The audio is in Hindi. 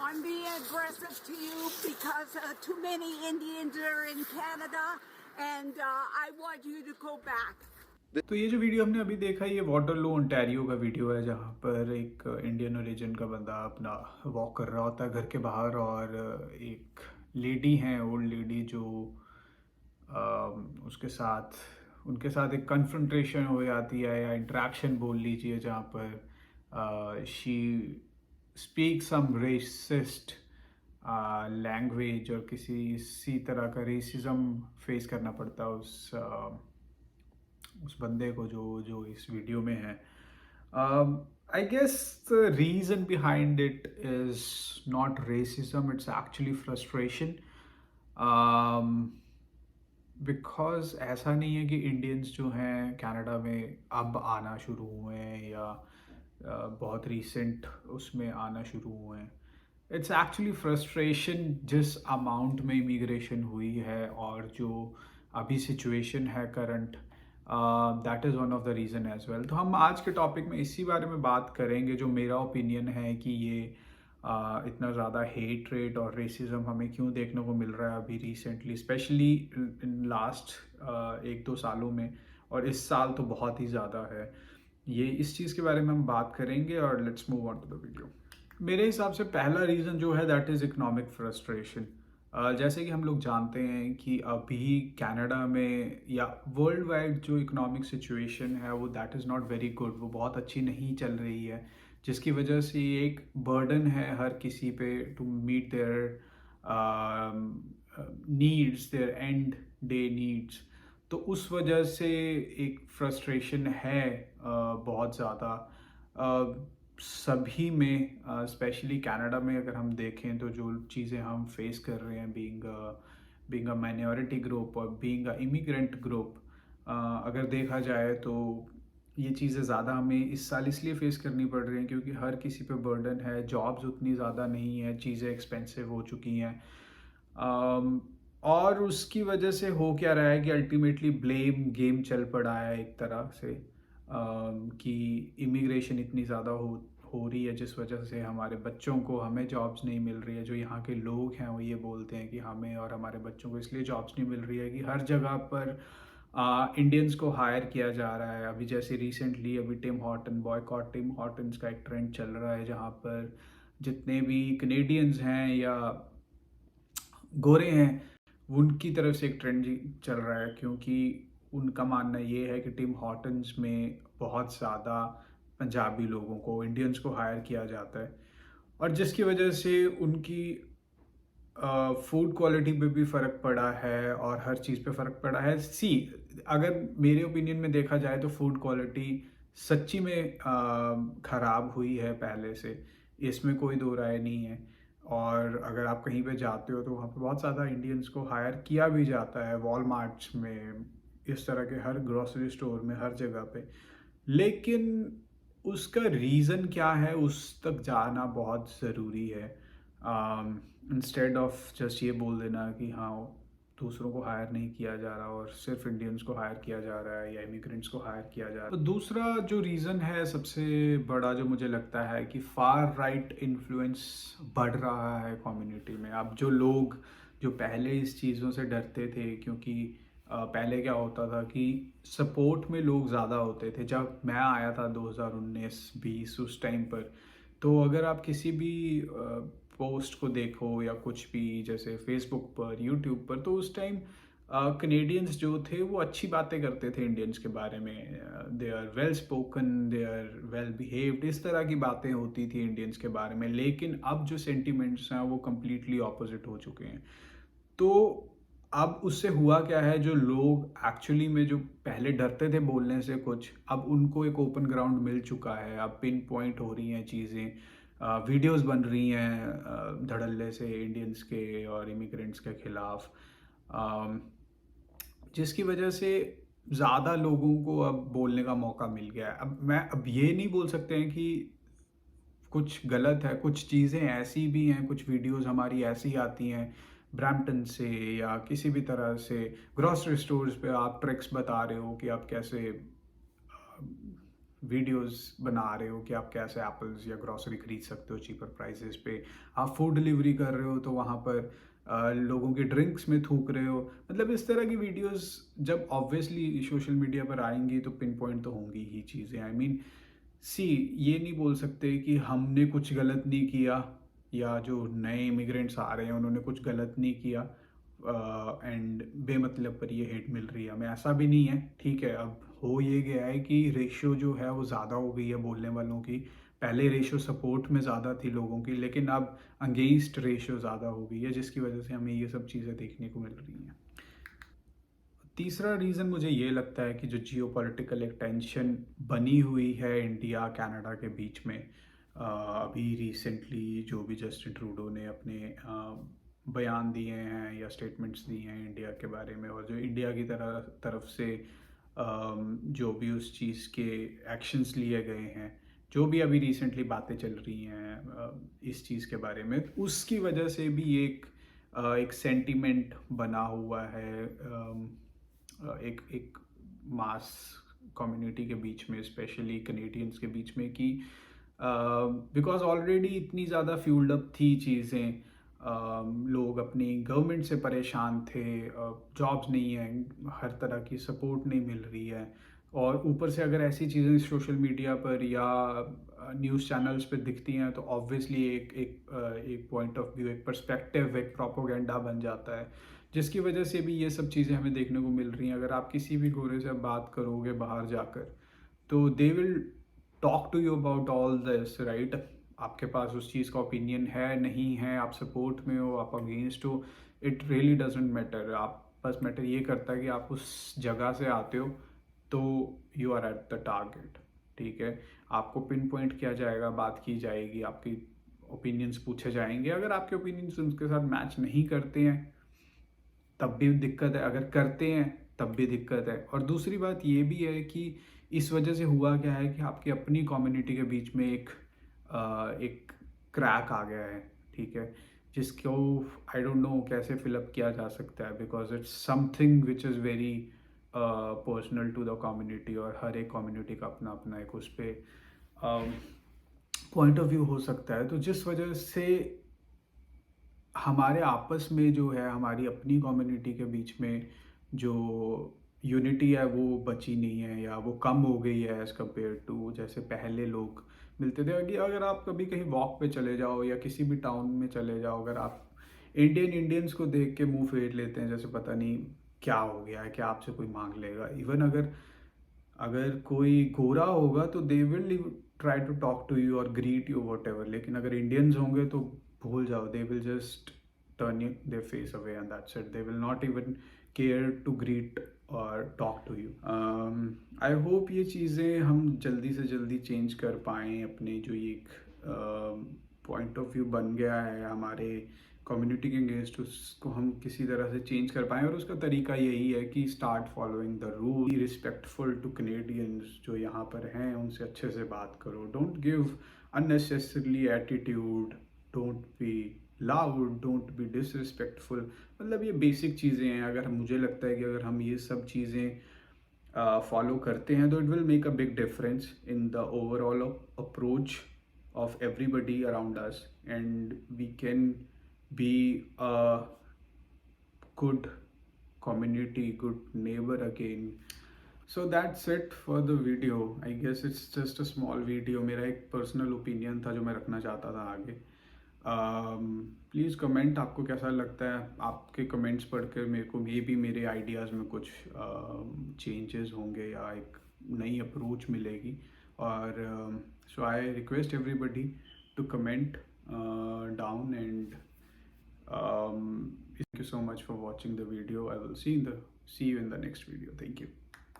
I'm being aggressive to you because too many Indians are in Canada and I want you to go back. तो ये जो वीडियो हमने अभी देखा ये वाटरलू ओंटारियो का वीडियो है जहाँ पर एक इंडियन ओरिजिन का बंदा अपना वॉक कर रहा होता है घर के बाहर और एक लेडी हैं ओल्ड लेडी जो उसके साथ उनके साथ एक कन्फ्रंटेशन हो जाती है या इंटरेक्शन बोल लीजिए जहाँ पर she speak some racist language और किसी तरह का रेसिज्म फेस करना पड़ता है उस बंदे को जो जो इस वीडियो में है. I guess the reason behind it is not racism, it's actually frustration. Because ऐसा नहीं है कि इंडियंस जो हैं कनाडा में अब आना शुरू हुए हैं या बहुत रिसेंट उसमें आना शुरू हुए हैं. इट्स एक्चुअली फ्रस्ट्रेशन जिस अमाउंट में इमिग्रेशन हुई है और जो अभी सिचुएशन है current, that is one of the reason as well. तो हम आज के टॉपिक में इसी बारे में बात करेंगे. जो मेरा ओपिनियन है कि ये इतना ज़्यादा हेट रेट और रेसिज्म हमें क्यों देखने को मिल रहा है अभी रिसेंटली, स्पेशली इन लास्ट 1-2 सालों में, और इस साल तो बहुत ही ज़्यादा है. ये इस चीज़ के बारे में हम बात करेंगे और let's move on to the video. मेरे हिसाब से पहला रीज़न जो है दैट इज़ इकोनॉमिक फ्रस्ट्रेशन. जैसे कि हम लोग जानते हैं कि अभी कनाडा में या वर्ल्ड वाइड जो इकोनॉमिक सिचुएशन है वो that is not very good, वो बहुत अच्छी नहीं चल रही है, जिसकी वजह से ये एक बर्डन है हर किसी पे to meet their needs, their and day needs. तो उस वजह से एक फ्रस्ट्रेशन है बहुत ज़्यादा सभी में, स्पेशली कनाडा में अगर हम देखें तो जो चीज़ें हम फेस कर रहे हैं बीइंग अ माइनॉरिटी ग्रुप और बीइंग अ इमिग्रेंट ग्रुप, अगर देखा जाए तो ये चीज़ें ज़्यादा हमें इस साल इसलिए फेस करनी पड़ रही हैं क्योंकि हर किसी पे बर्डन है, जॉब्स उतनी ज़्यादा नहीं है, चीज़ें एक्सपेंसिव हो चुकी हैं. और उसकी वजह से हो क्या रहा है कि अल्टीमेटली ब्लेम गेम चल पड़ा है एक तरह से, कि इमिग्रेशन इतनी ज़्यादा हो रही है जिस वजह से हमारे बच्चों को हमें जॉब्स नहीं मिल रही है. जो यहाँ के लोग हैं वो ये बोलते हैं कि हमें और हमारे बच्चों को इसलिए जॉब्स नहीं मिल रही है कि हर जगह पर इंडियंस को हायर किया जा रहा है. अभी जैसे रिसेंटली अभी Tim Horton boycott Tim Hortons का एक ट्रेंड चल रहा है जहाँ पर जितने भी कनेडियंस हैं या गोरे हैं उनकी तरफ से एक ट्रेंड चल रहा है क्योंकि उनका मानना ये है कि टिम हॉर्टन्स में बहुत ज़्यादा पंजाबी लोगों को, इंडियंस को हायर किया जाता है और जिसकी वजह से उनकी फूड क्वालिटी पे भी फ़र्क पड़ा है और हर चीज़ पे फ़र्क पड़ा है. अगर मेरे ओपिनियन में देखा जाए तो फूड क्वालिटी सच्ची में ख़राब हुई है पहले से, इसमें कोई दो राय नहीं है. और अगर आप कहीं पे जाते हो तो वहाँ पे बहुत ज़्यादा इंडियंस को हायर किया भी जाता है, वॉलमार्ट्स में, इस तरह के हर ग्रोसरी स्टोर में, हर जगह पे. लेकिन उसका रीज़न क्या है उस तक जाना बहुत ज़रूरी है, इंस्टेड ऑफ जस्ट ये बोल देना कि हाँ दूसरों को हायर नहीं किया जा रहा और सिर्फ इंडियंस को हायर किया जा रहा है या इमिग्रेंट्स को हायर किया जा रहा है. तो दूसरा जो रीज़न है सबसे बड़ा जो मुझे लगता है कि फार राइट इन्फ्लुएंस बढ़ रहा है कम्युनिटी में. अब जो लोग जो पहले इस चीज़ों से डरते थे क्योंकि पहले क्या होता था कि सपोर्ट में लोग ज़्यादा होते थे. जब मैं आया था 2019-20 उस टाइम पर, तो अगर आप किसी भी पोस्ट को देखो या कुछ भी जैसे फेसबुक पर, यूट्यूब पर, तो उस टाइम कनेडियंस जो थे वो अच्छी बातें करते थे इंडियंस के बारे में. They are well spoken, they are well behaved, इस तरह की बातें होती थी इंडियंस के बारे में. लेकिन अब जो सेंटिमेंट्स हैं वो कम्प्लीटली ऑपोजिट हो चुके हैं. तो अब उससे हुआ क्या है, जो लोग एक्चुअली में जो पहले डरते थे बोलने से कुछ, अब उनको एक ओपन ग्राउंड मिल चुका है. अब पिन पॉइंट हो रही हैं चीज़ें, वीडियोस बन रही हैं धड़ल्ले से इंडियंस के और इमिग्रेंट्स के खिलाफ, जिसकी वजह से ज़्यादा लोगों को अब बोलने का मौका मिल गया है. अब ये नहीं बोल सकते हैं कि कुछ गलत है, कुछ चीज़ें ऐसी भी हैं, कुछ वीडियोस हमारी ऐसी आती हैं ब्रैम्पटन से या किसी भी तरह से ग्रॉसरी स्टोर्स पे आप ट्रिक्स बता रहे हो कि आप कैसे वीडियोस बना रहे हो कि आप कैसे एप्पल्स या ग्रॉसरी खरीद सकते हो चीपर प्राइसेस पे, आप फूड डिलीवरी कर रहे हो तो वहाँ पर लोगों के ड्रिंक्स में थूक रहे हो, मतलब इस तरह की वीडियोस जब ऑब्वियसली सोशल मीडिया पर आएंगी तो पिन पॉइंट तो होंगी ही चीज़ें। आई मीन सी, ये नहीं बोल सकते कि हमने कुछ गलत नहीं किया या जो नए इमिग्रेंट्स आ रहे हैं उन्होंने कुछ गलत नहीं किया एंड बेमतलब पर ये हेट मिल रही है हमें, ऐसा भी नहीं है। ठीक है, अब हो ये गया है कि रेशियो जो है वो ज़्यादा हो गई है बोलने वालों की। पहले रेशियो सपोर्ट में ज़्यादा थी लोगों की, लेकिन अब अगेंस्ट रेशियो ज़्यादा हो गई है, जिसकी वजह से हमें ये सब चीज़ें देखने को मिल रही हैं। तीसरा रीज़न मुझे ये लगता है कि जो जियो पॉलिटिकल एक टेंशन बनी हुई है इंडिया कनाडा के बीच में, अभी रिसेंटली जो भी जस्टिन ट्रूडो ने अपने बयान दिए हैं या स्टेटमेंट्स दिए हैं इंडिया के बारे में, और जो इंडिया की तरफ से जो भी उस चीज़ के एक्शंस लिए गए हैं, जो भी अभी रिसेंटली बातें चल रही हैं इस चीज़ के बारे में, उसकी वजह से भी एक सेंटिमेंट बना हुआ है एक मास कम्युनिटी के बीच में, स्पेशली कनेडियंस के बीच में, कि बिकॉज ऑलरेडी इतनी ज़्यादा फ्यूल्ड अप थी चीज़ें, लोग अपनी गवर्नमेंट से परेशान थे, जॉब्स नहीं हैं, हर तरह की सपोर्ट नहीं मिल रही है, और ऊपर से अगर ऐसी चीज़ें सोशल मीडिया पर या न्यूज़ चैनल्स पे दिखती हैं तो ऑब्वियसली एक पॉइंट ऑफ व्यू, एक पर्सपेक्टिव, एक प्रोपोगेंडा बन जाता है, जिसकी वजह से भी ये सब चीज़ें हमें देखने को मिल रही हैं। अगर आप किसी भी गोरे से बात करोगे बाहर जाकर तो they will talk to you about all this, right? आपके पास उस चीज़ का ओपिनियन है नहीं है, आप सपोर्ट में हो, आप अगेंस्ट हो, इट रियली डजेंट मैटर। आप बस मैटर ये करता है कि आप उस जगह से आते हो तो you are at the target. ठीक है, आपको पिन पॉइंट किया जाएगा, बात की जाएगी, आपकी ओपिनियंस पूछे जाएंगे। अगर आपके ओपिनियंस उनके साथ मैच नहीं करते हैं तब भी दिक्कत है, अगर करते हैं तब भी दिक्कत है। और दूसरी बात ये भी है कि इस वजह से हुआ क्या है कि आपकी अपनी कम्युनिटी के बीच में एक क्रैक आ गया है, ठीक है, जिसको आई डोंट नो कैसे फिलअप किया जा सकता है, because it's something which is very personal to the community, और हर एक कम्युनिटी का अपना अपना एक उस पर पॉइंट ऑफ व्यू हो सकता है। तो जिस वजह से हमारे आपस में जो है, हमारी अपनी कम्युनिटी के बीच में जो यूनिटी है वो बची नहीं है, या वो कम हो गई है एज़ कम्पेयर टू जैसे पहले लोग मिलते थे। अगर आप कभी कहीं वॉक पे चले जाओ या किसी भी टाउन में चले जाओ, अगर आप इंडियंस को देख के मुंह फेर लेते हैं जैसे पता नहीं क्या हो गया है, क्या आपसे कोई मांग लेगा। इवन अगर कोई गोरा होगा तो they will try to talk to you और ग्रीट यू वॉट एवर, लेकिन अगर इंडियंस होंगे तो भूल जाओ, they will just turn their face away and that's it. They will not even care to greet or talk to you. I hope ये चीज़ें हम जल्दी से जल्दी चेंज कर पाएँ। अपने जो एक पॉइंट ऑफ व्यू बन गया है हमारे कम्युनिटी के अगेंस्ट, उसको हम किसी तरह से चेंज कर पाएँ, और उसका तरीका यही है कि start following the rule, be respectful to Canadians जो यहाँ पर हैं, उनसे अच्छे से बात करो, don't give unnecessarily attitude, don't be loud, don't be disrespectful. मतलब ये बेसिक चीज़ें हैं। अगर मुझे लगता है कि अगर हम ये सब चीज़ें फॉलो करते हैं तो it will make a big difference in the overall approach of everybody around us, and we can be a good community, good neighbor again. So that's it for the video. I guess it's just a small video. मेरा एक पर्सनल ओपिनियन था जो मैं रखना चाहता था आगे। प्लीज़ कमेंट आपको कैसा लगता है। आपके कमेंट्स पढ़ कर मेरे को ये भी मेरे आइडियाज़ में कुछ चेंजेस होंगे या एक नई अप्रोच मिलेगी। और so I request everybody to comment down, and thank you so much for watching the video. I will see you in the next video. Thank you.